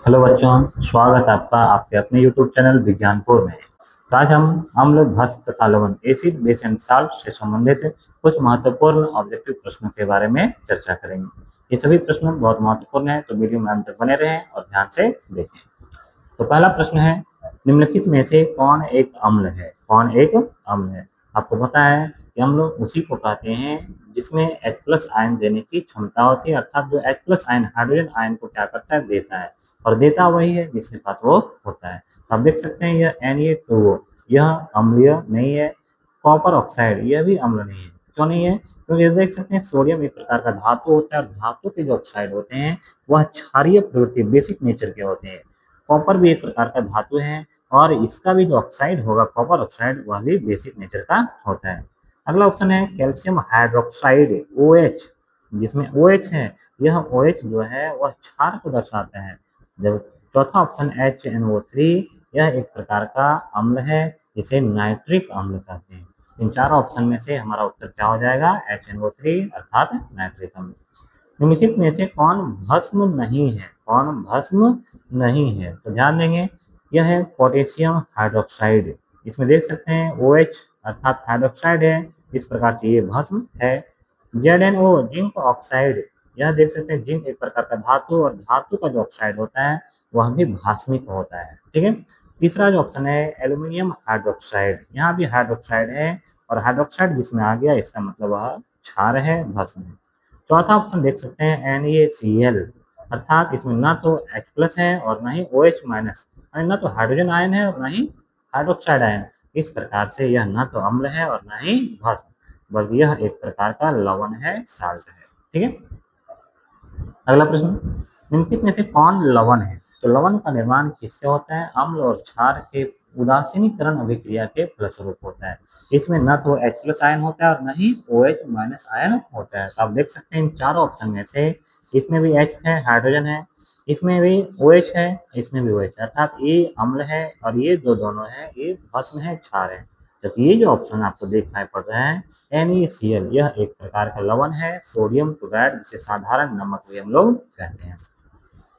Hello बच्चों, स्वागत है आपका आपके अपने YouTube चैनल विज्ञानपुर में। तो आज हम अम्ल, भस्म तथा लवण, एसिड, बेस एंड साल्ट से संबंधित कुछ महत्वपूर्ण ऑब्जेक्टिव प्रश्नों के बारे में चर्चा करेंगे। ये सभी प्रश्न बहुत महत्वपूर्ण है, तो वीडियो में अंत तक बने रहें और ध्यान से देखें। तो पहला प्रश्न है, निम्नलिखित में से कौन एक अम्ल है? कौन एक अम्ल है? आपको पता है कि अम्ल उसी को कहते हैं जिसमें H+ आयन देने की क्षमता होती है, अर्थात जो H+ आयन हाइड्रोजन आयन को क्या करता है, देता है, और देता वही है जिसके पास वो होता है। आप देख सकते हैं यह Na2O, यह अम्लीय नहीं है। कॉपर ऑक्साइड, यह भी अम्ल नहीं है। क्यों नहीं है? क्योंकि ये देख सकते हैं सोडियम एक प्रकार का धातु होता है, और धातु के जो ऑक्साइड होते हैं वह क्षारीय प्रवृत्ति, बेसिक नेचर के होते हैं। कॉपर भी एक प्रकार का धातु है, और इसका भी जो ऑक्साइड होगा, कॉपर ऑक्साइड, वह भी बेसिक नेचर का होता है। अगला ऑप्शन है कैल्शियम हाइड्रोक्साइड, OH, जिसमें OH है, यह OH जो है वह क्षार को दर्शाता है। जब चौथा ऑप्शन HNO3, यह एक प्रकार का अम्ल है, जिसे नाइट्रिक अम्ल कहते हैं। इन चारों ऑप्शन में से हमारा उत्तर क्या हो जाएगा? HNO3 अर्थात नाइट्रिक अम्ल। निम्नलिखित में से कौन भस्म नहीं है? कौन भस्म नहीं है? तो ध्यान देंगे, यह है पोटेशियम हाइड्रोक्साइड। इसमें देख सकते हैं OH अर्थात हाइड्रोक्साइड है, इस प्रकार से ये भस्म है। ZnO जिंक ऑक्साइड, यह देख सकते हैं जिंक एक प्रकार का धातु, और धातु का जो ऑक्साइड होता है वह भी भास्मिक होता है। ठीक है। तीसरा जो ऑप्शन है एल्यूमिनियम हाइड्रोक्साइड, यहाँ भी हाइड्रोक्साइड है, और हाइड्रोक्साइड जिसमें आ गया इसका मतलब वह क्षार है, भस्म है। चौथा ऑप्शन देख सकते हैं NaCl, अर्थात इसमें ना तो H+ है और ना ही OH माइनस, ना तो हाइड्रोजन आयन है और ना ही हाइड्रोक्साइड आयन। इस प्रकार से यह ना तो अम्ल है और ना ही भस्म, बल्कि यह एक प्रकार का लवण है, साल्ट है। ठीक है। अगला प्रश्न, निम्नलिखित में से कौन लवण है? तो लवण का निर्माण किससे होता है? अम्ल और क्षार के उदासीनीकरण अभिक्रिया के फलस्वरूप होता है। इसमें न तो H+ आयन होता है और न ही OH माइनस आयन होता है। तो आप देख सकते हैं इन चारों ऑप्शन में से इसमें भी H है, हाइड्रोजन है, इसमें भी OH है, इसमें भी OH है, अर्थात ये अम्ल है और ये दोनों है, ये भस्म है, क्षार है। जबकि ये जो ऑप्शन आपको दिखाई पड़ रहा है NaCl, यह एक प्रकार का लवण है, सोडियम क्लोराइड, जिसे साधारण नमक भी हम लोग कहते हैं।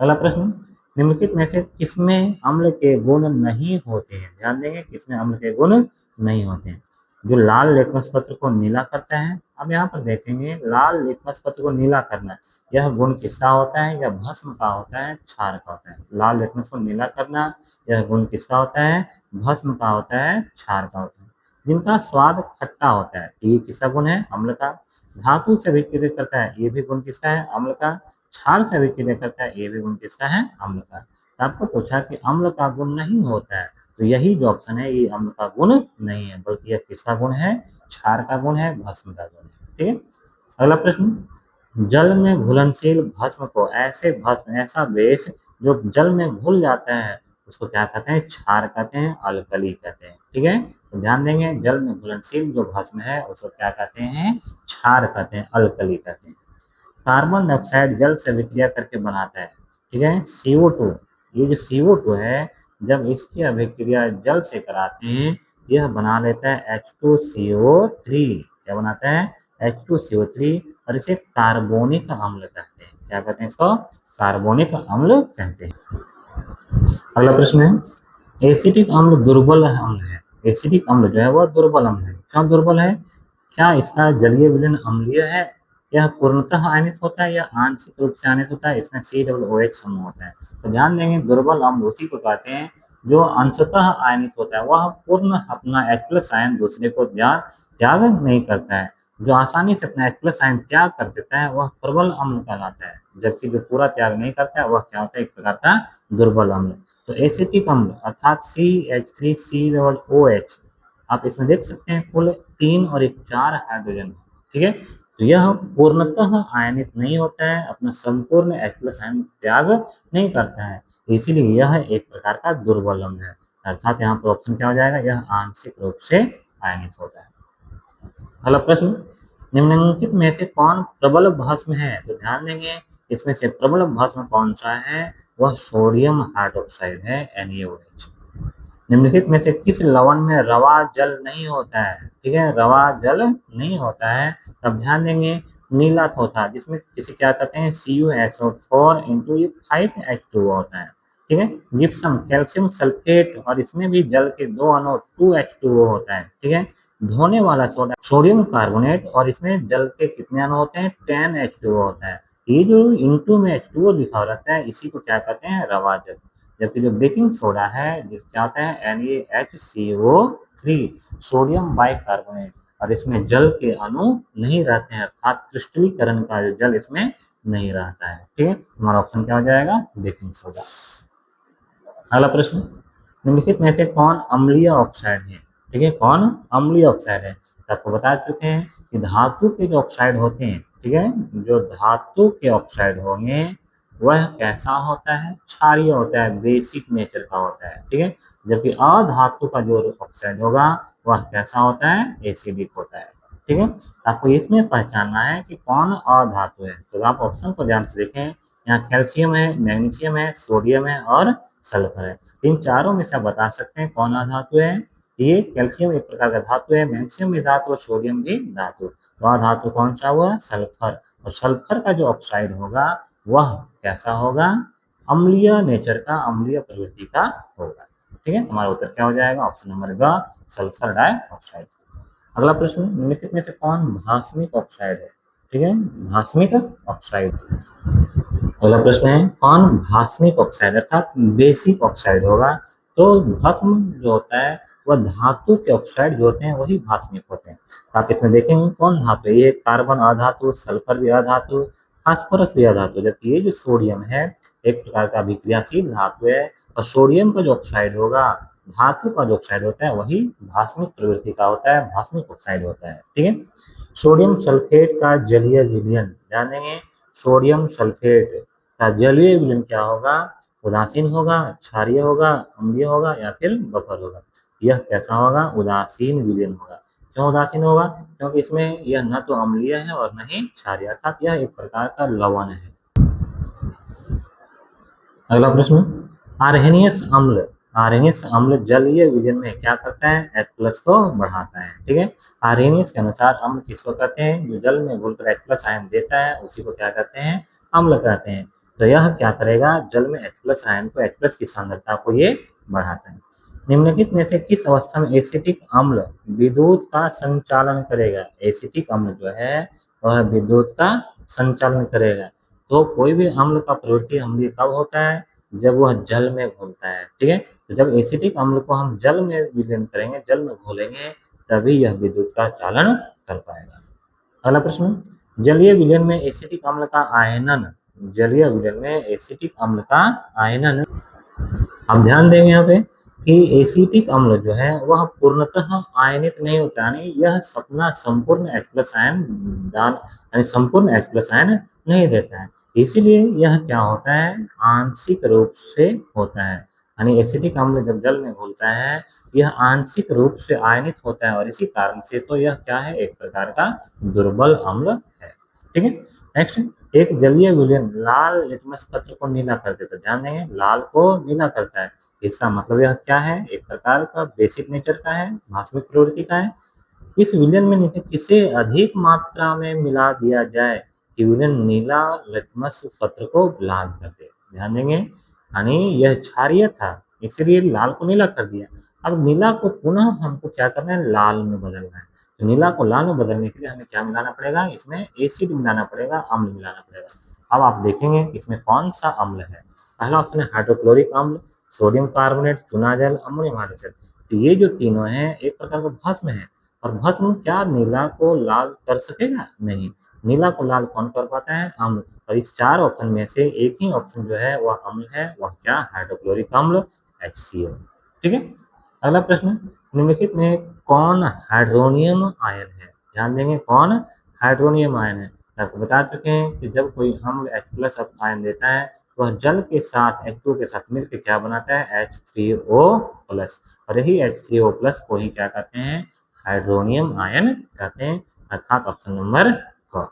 अगला प्रश्न, निम्नलिखित में से किसमें अम्ल के गुण नहीं होते हैं? ध्यान देंगे, किसमें अम्ल के गुण नहीं होते हैं? जो लाल लिटमस पत्र को नीला करता है। अब यहाँ पर देखेंगे, लाल लिटमस पत्र को नीला करना, यह गुण किसका होता है? यह भस्म का होता है, क्षार का होता है। लाल लिटमस को नीला करना, यह गुण किसका होता है? भस्म का होता है, क्षार का होता है। जिनका स्वाद खट्टा होता है, ये किसका गुण है? अम्ल का। धातु से विक्रिया करता है, ये भी गुण किसका है? अम्ल का। क्षार से विक्रिया करता है, ये भी गुण किसका है? अम्ल का। तो आपको पूछा कि अम्ल का गुण नहीं होता है, तो यही जो ऑप्शन है ये अम्ल का गुण नहीं है, बल्कि यह किसका गुण है? क्षार का गुण है, भस्म का गुण है। ठीक है। अगला प्रश्न, जल में घुलनशील भस्म को, ऐसे भस्म, ऐसा बेस जो जल में घुल जाता है, उसको क्या कहते हैं? क्षार कहते हैं, अल्कली कहते हैं। ठीक है। तो ध्यान देंगे, जल में घुलनशील जो भस्म है उसको क्या कहते हैं? क्षार कहते हैं, अल्कली कहते हैं। कार्बन डाइऑक्साइड जल से विक्रिया करके बनाता है। ठीक है। CO2, ये जो CO2 है, जब इसकी अभिक्रिया जल से कराते हैं, यह बना लेता है H2CO3। क्या बनाता है? H2CO3, और इसे कार्बोनिक अम्ल कहते हैं। क्या कहते हैं इसको? कार्बोनिक अम्ल कहते हैं। अगला प्रश्न है, एसिटिक अम्ल दुर्बल अम्ल है। एसिटिक अम्ल जो है वह दुर्बल अम्ल है। क्यों दुर्बल है? क्या इसका जलीय विलयन अम्लीय है? यह पूर्णतः आयनित होता है या आंशिक रूप से आयनित होता है? इसमें COOH समूह होता है। तो ध्यान देंगे, दुर्बल अम्ल उसी को कहते हैं जो अंशतः आयनित होता है, वह पूर्ण अपना H+ आयन दूसरे को त्याग नहीं करता है। जो आसानी से अपना H+ आयन त्याग कर देता है वह प्रबल अम्ल कहलाता है, जबकि जो पूरा त्याग नहीं करता है वह क्या होता है? एक प्रकार का दुर्बल अम्ल। तो एसिटिक अम्ल अर्थात CH3COOH, आप इसमें देख सकते हैं कुल 3 और 1 4 हाइड्रोजन। ठीक है। तो यह पूर्णतः आयनित नहीं होता है, अपना संपूर्ण H+ आयन त्याग नहीं करता है, इसीलिए यह एक प्रकार का दुर्बल अम्ल है। अर्थात यहाँ पर ऑप्शन क्या हो जाएगा? यह आंशिक रूप से आयनित होता है। अगला प्रश्न, निम्नलिखित में से कौन प्रबल भस्म है? तो ध्यान देंगे, इसमें से प्रबल भस्म कौन सा है? वह सोडियम हाइड्रोक्साइड है, NaOH। निम्नलिखित में से किस लवण में रवा जल नहीं होता है? ठीक है, रवा जल नहीं होता है। तब ध्यान देंगे, नीला थोथा, जिसमें किसे क्या कहते हैं? CuSO4 × 5H2 होता है। ठीक है। जिप्सम कैल्शियम सल्फेट, और इसमें भी जल के दो अणु 2H2O होता है, ठीक है। धोने वाला सोडा सोडियम कार्बोनेट, और इसमें जल के कितने अणु होते हैं, 10H2O होता है। ये जो इंटू में H2O लिखा रहता है इसी को क्या कहते हैं, रवाजक। जबकि जो बेकिंग सोडा है जिसके आते हैं NaHCO3 सोडियम बाइकार्बोनेट, और इसमें जल के अणु नहीं रहते हैं, अर्थात क्रिस्टलीकरण का जो जल इसमें नहीं रहता है, ठीक है। हमारा ऑप्शन क्या हो जाएगा, बेकिंग सोडा। अगला प्रश्न, निम्नलिखित में से कौन अम्लीय ऑक्साइड है, ठीक है, कौन अम्लीय ऑक्साइड है। तो आपको बता चुके हैं कि धातु के जो ऑक्साइड होते हैं, ठीक है, जो धातु के ऑक्साइड होंगे वह कैसा होता है, क्षारीय होता है, बेसिक नेचर का होता है, ठीक है। जबकि अधातु का जो ऑक्साइड होगा वह कैसा होता है, एसिडिक होता है, ठीक है। आपको इसमें पहचानना है कि कौन अधातु है। तो आप ऑप्शन को ध्यान से देखें, यहाँ कैल्शियम है, मैग्नीशियम है, सोडियम है और सल्फर है। इन चारों में से आप बता सकते हैं कौन अधातु है। ये कैल्शियम एक प्रकार का धातु है, मैग्नीशियम भी धातु और सोडियम भी धातु। तो अधातु कौन सा हुआ, सल्फर। और सल्फर का जो ऑक्साइड होगा वह कैसा होगा, अम्लीय नेचर का, अम्लीय प्रवृत्ति का होगा, ठीक है। हमारा उत्तर क्या हो जाएगा, ऑप्शन नंबर ग, सल्फर डाइऑक्साइड। अगला प्रश्न, निम्नलिखित में से कौन भास्मिक ऑक्साइड है, ठीक है, भास्मिक ऑक्साइड। अगला प्रश्न है, कौन भास्मिक ऑक्साइड अर्थात बेसिक ऑक्साइड होगा। तो भस्म जो होता है वह धातु के ऑक्साइड जो होते हैं वही भास्मिक होते हैं। तो आप इसमें देखेंगे कौन धातु है, ये कार्बन अधातु, सल्फर भी अधातु, फास्फोरस भी अधातु। जबकि ये जो सोडियम है एक प्रकार का अभिक्रियाशील धातु है, और सोडियम का जो ऑक्साइड होगा, धातु का जो ऑक्साइड होता है वही भास्मिक प्रवृत्ति का होता है, भास्मिक ऑक्साइड होता है, ठीक है। सोडियम सल्फेट का जलीय विलयन जानेंगे। सोडियम सल्फेट का जलीय विलयन क्या होगा, उदासीन होगा, क्षारीय होगा, अम्लीय होगा या फिर बफर होगा। यह कैसा होगा, उदासीन विलयन होगा। क्यों उदासीन होगा, क्योंकि इसमें यह न तो अम्लीय है और न ही क्षारीय, अर्थात यह एक प्रकार का लवण है। अगला प्रश्न, आर्हेनियस अम्ल, आर्हेनियस अम्ल जलीय विलयन में क्या करता है, H+ को बढ़ाता है, ठीक है। आर्हेनियस के अनुसार अम्ल किसको कहते हैं, जो जल में घुलकर H+ आयन देता है उसी को क्या कहते हैं, अम्ल कहते हैं। तो यह क्या करेगा, जल में H+ आयन को, H+ की सांद्रता को ये बढ़ाता है। निम्नलिखित में से किस अवस्था में एसिटिक अम्ल विद्युत का संचालन करेगा। एसिटिक अम्ल जो है वह विद्युत का संचालन करेगा। तो कोई भी अम्ल का प्रवृत्ति अम्लीय कब होता है, जब वह जल में घुलता है, ठीक है। तो जब एसिटिक अम्ल को हम जल में विलयन करेंगे, जल में घोलेंगे, तभी यह विद्युत का चालन कर पाएगा। अगला प्रश्न, जलीय विलयन में एसिटिक अम्ल का आयनन, जलीय विलयन में एसिटिक अम्ल का आयनन। आप ध्यान देंगे यहाँ पे कि एसिटिक अम्ल जो है वह पूर्णतः आयनित नहीं होता, यानी यह अपना संपूर्ण H+ आयन दान, यानी संपूर्ण H+ आयन नहीं देता है। इसीलिए यह क्या होता है, आंशिक रूप से होता है। यानी एसिटिक अम्ल जब जल में घुलता है यह आंशिक रूप से आयनित होता है, और इसी कारण से तो यह क्या है, एक प्रकार का दुर्बल अम्ल है, ठीक है। नेक्स्ट, एक जलीय विलयन लाल लिटमस पत्र को नीला कर देता है। ध्यान देंगे, लाल को नीला करता है, इसका मतलब यह क्या है, एक प्रकार का बेसिक नेचर का है, भास्मिक प्रवृत्ति का है। इस विलयन में निम्नलिखित किसे अधिक मात्रा में मिला दिया जाए कि विलयन नीला लिटमस पत्र को लाल कर दे। ध्यान देंगे, यानी यह क्षारीय था इसलिए लाल को नीला कर दिया। अब नीला को पुनः हमको क्या करना है, लाल में बदलना है। तो नीला को लाल में बदलने के लिए हमें क्या मिलाना पड़ेगा, इसमें एसिड मिलाना पड़ेगा, अम्ल मिलाना पड़ेगा। अब आप देखेंगे इसमें कौन सा अम्ल है। पहला ऑप्शन है हाइड्रोक्लोरिक अम्ल, सोडियम कार्बोनेट, चूना जल, अमोनियम हाइड्रोक्साइड। तो ये जो तीनों हैं एक प्रकार का भस्म है, और भस्म क्या नीला को लाल कर सकेगा, नहीं। नीला को लाल कौन कर पाता है, अम्ल। और इस चार ऑप्शन में से एक ही ऑप्शन जो है वह अम्ल है, वह क्या, हाइड्रोक्लोरिक अम्ल HCl, ठीक है। अगला प्रश्न, निम्नलिखित में कौन हाइड्रोनियम आयन है। ध्यान देंगे, कौन हाइड्रोनियम आयन है। आपको बता चुके हैं कि जब कोई अम्ल H+ आयन देता है वह जल के साथ H2 के साथ मिलकर क्या बनाता है, H3O+, और यही H3O+ को ही क्या कहते हैं, हाइड्रोनियम आयन कहते हैं, अर्थात ऑप्शन नंबर क।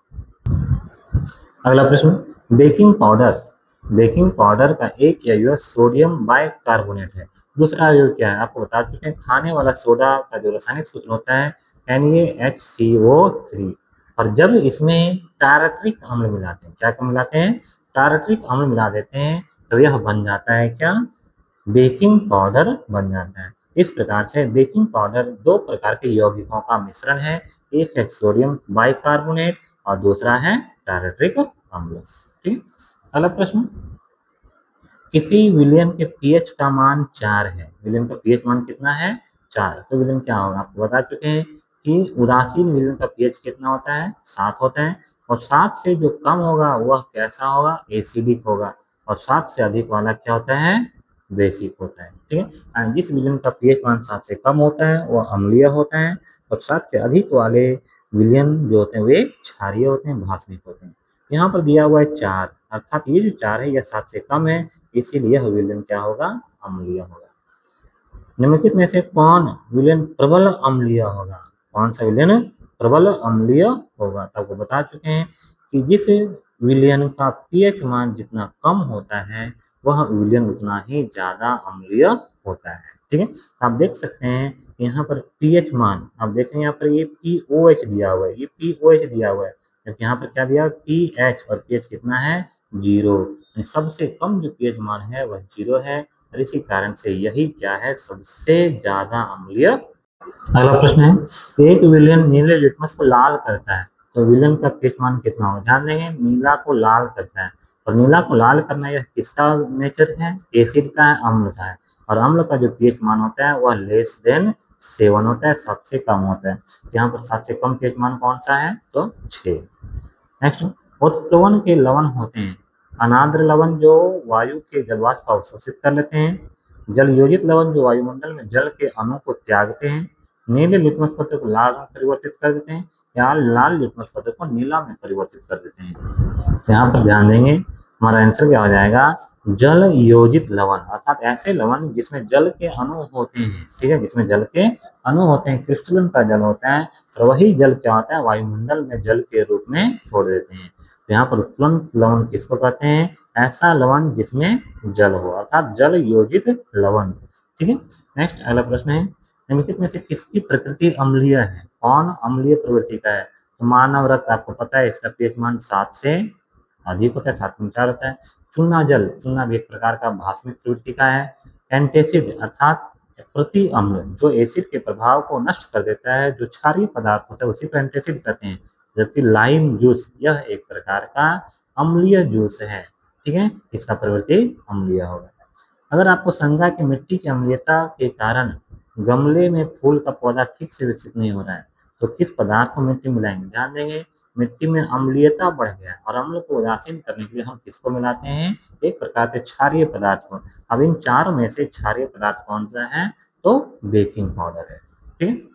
अगला प्रश्न, बेकिंग पाउडर, बेकिंग पाउडर का एक अवयव सोडियम बाइकार्बोनेट है, दूसरा अवयव क्या है, आपको बता चुके हैं। खाने वाला सोडा का जो रासायनिक सूत्र होता है NaHCO3, और जब इसमें टारट्रिक अम्ल मिलाते हैं, क्या मिलाते हैं, टारट्रिक अम्ल मिला देते हैं, तो यह बन जाता है क्या, बेकिंग पाउडर बन जाता है। इस प्रकार से बेकिंग पाउडर दो प्रकार के यौगिकों का मिश्रण है, एक है सोडियम बाइकार्बोनेट और दूसरा है टारट्रिक अम्ल। ठीक, अगला प्रश्न, किसी विलयन के पीएच का मान 4 है। विलयन का पीएच मान कितना है, 4। तो विलयन क्या होगा, आपको बता चुके हैं कि उदासीन विलयन का पीएच कितना होता है, 7 होता है। और 7 से जो कम होगा वह कैसा होगा, एसिडिक होगा। और 7 से अधिक वाला क्या होता है, बेसिक होता है। ठीक है, और जिस विलयन का पीएच मान 7 से कम होता है वह अम्लीय होता है, और 7 से अधिक वाले विलयन जो होते हैं वे क्षारीय होते हैं, भास्मिक होते हैं। यहाँ पर दिया हुआ है 4, अर्थात ये जो 4 है यह 7 से कम है, इसीलिए यह विलयन क्या होगा, अम्लीय होगा। निम्नलिखित में से कौन विलयन प्रबल अम्लीय होगा, कौन सा विलयन प्रबल अम्लीय होगा। तो आपको बता चुके हैं कि जिस विलयन का पीएच मान जितना कम होता है वह विलयन उतना ही ज्यादा अम्लीय होता है। ठीक है, आप देख सकते हैं यहाँ पर पीएच मान, आप देखें यहाँ पर ये पीओएच दिया हुआ है, ये पीओएच दिया हुआ है, जबकि यहाँ पर क्या दिया, पीएच, और पीएच कितना है, 0। सबसे कम जो पीएच मान है वह 0 है, और इसी कारण से यही क्या है, सबसे ज्यादा अम्लीय। अगला प्रश्न है, एक विलयन नीले लिटमस को लाल करता है, तो विलयन का पीएच मान कितना होगा। ध्यान देंगे, नीला को लाल करता है, और नीला को लाल करना यह किसका नेचर है, एसिड का है, अम्ल का है। और अम्ल का जो पीएच मान होता है वह लेस देन 7 होता है, 7 से कम होता है। यहाँ पर 7 से कम पीएच मान कौन सा है, तो 6। नेक्स्ट, उत्प्लवन के लवण होते हैं, अनाद्र लवण जो वायु के जलवाष्प को अवशोषित कर लेते हैं, जल योजित लवण जो वायुमंडल में जल के अणु को त्यागते हैं, नीले लिटमस पत्र को लाल में परिवर्तित कर देते हैं, या लाल लिटमस पत्र को नीला में परिवर्तित कर देते हैं। यहाँ पर ध्यान देंगे, हमारा आंसर क्या हो जाएगा, जल योजित लवण, अर्थात ऐसे लवण जिसमें जल के अणु होते हैं। ठीक है, जिसमें जल के अणु होते हैं, क्रिस्टलन का जल होता है, और वही जल क्या होता है, वायुमंडल में जल के रूप में छोड़ देते हैं। तो यहाँ पर उत्प्लवन लवण किसको कहते हैं, ऐसा लवण जिसमें जल हो, अर्थात जल योजित लवण। ठीक है, नेक्स्ट अगला प्रश्न है, निम्नलिखित में से किसकी प्रकृति अम्लीय है, कौन अम्लीय प्रवृत्ति का है। तो मानव रक्त, आपको पता है इसका पीएच मान 7 से अधिक होता है, 7.4 होता है। चूना जल, चूना भी एक प्रकार का भास्मिक प्रवृत्ति का है। एंटेसिड अर्थात प्रति अम्ल, जो एसिड के प्रभाव को नष्ट कर देता है, जो क्षारीय पदार्थ होता है उसी को एंटेसिड कहते हैं। जबकि लाइम जूस यह एक प्रकार का अम्लीय जूस है। ठीक है, इसका प्रवृत्ति अम्लीय होगा। अगर आपको शंका कि मिट्टी की अम्लीयता के कारण गमले में फूल का पौधा ठीक से विकसित नहीं हो रहा है, तो किस पदार्थ को मिट्टी मिलाएंगे। ध्यान देंगे, मिट्टी में अम्लीयता बढ़ गया, और अम्ल को उदासीन करने के लिए हम किसको मिलाते हैं, एक प्रकार के क्षारीय पदार्थ को। अब इन चारों में से क्षारीय पदार्थ कौन सा है, तो बेकिंग पाउडर है। ठीक,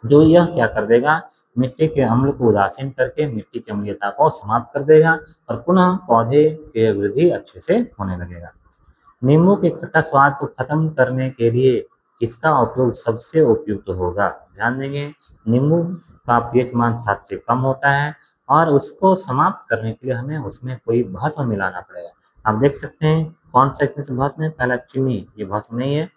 जो यह क्या कर देगा, मिट्टी के अम्ल को उदासीन करके मिट्टी की अम्लीयता को समाप्त कर देगा, और पुनः पौधे की वृद्धि अच्छे से होने लगेगा। नींबू के खट्टा स्वाद को खत्म करने के लिए किसका उपयोग सबसे उपयुक्त होगा। ध्यान देंगे, नींबू का पीएच मान 7 से कम होता है, और उसको समाप्त करने के लिए हमें उसमें कोई भस्म मिलाना पड़ेगा। आप देख सकते हैं कौन सा इसमें से भस्म है, पहला चीनी, ये भस्म नहीं है।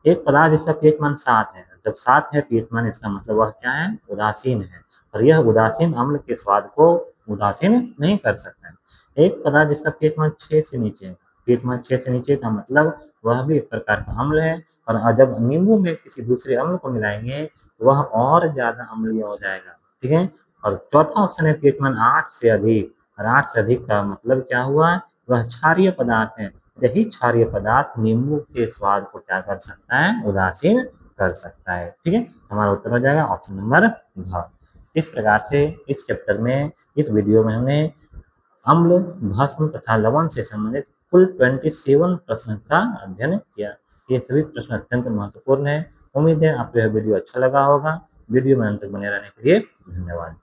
एक पदार्थ जिसका पीएच मान 7 है, जब 7 है पीएच मान, इसका मतलब वह क्या है, उदासीन है, और यह उदासीन अम्ल के स्वाद को उदासीन नहीं कर सकता है। एक पदार्थ जिसका पीएच मान 6 से नीचे है, पीएच मान 6 से नीचे का मतलब वह भी एक प्रकार का अम्ल है, और जब नींबू में किसी दूसरे अम्ल को मिलाएंगे वह और ज्यादा अम्लीय हो जाएगा। ठीक है, और चौथा ऑप्शन है पीएच मान 8 से अधिक, और 8 से अधिक का मतलब क्या हुआ, वह क्षारीय पदार्थ है। यही क्षारीय पदार्थ नींबू के स्वाद को क्या कर सकता है, उदासीन कर सकता है। ठीक है, हमारा उत्तर हो जाएगा ऑप्शन नंबर घ। इस प्रकार से इस चैप्टर में, इस वीडियो में हमने अम्ल, भस्म तथा लवण से संबंधित कुल 27 प्रश्न का अध्ययन किया। ये सभी प्रश्न अत्यंत महत्वपूर्ण है। उम्मीद है आपको यह वीडियो अच्छा लगा होगा। वीडियो में अंत तक बने रहने के लिए धन्यवाद।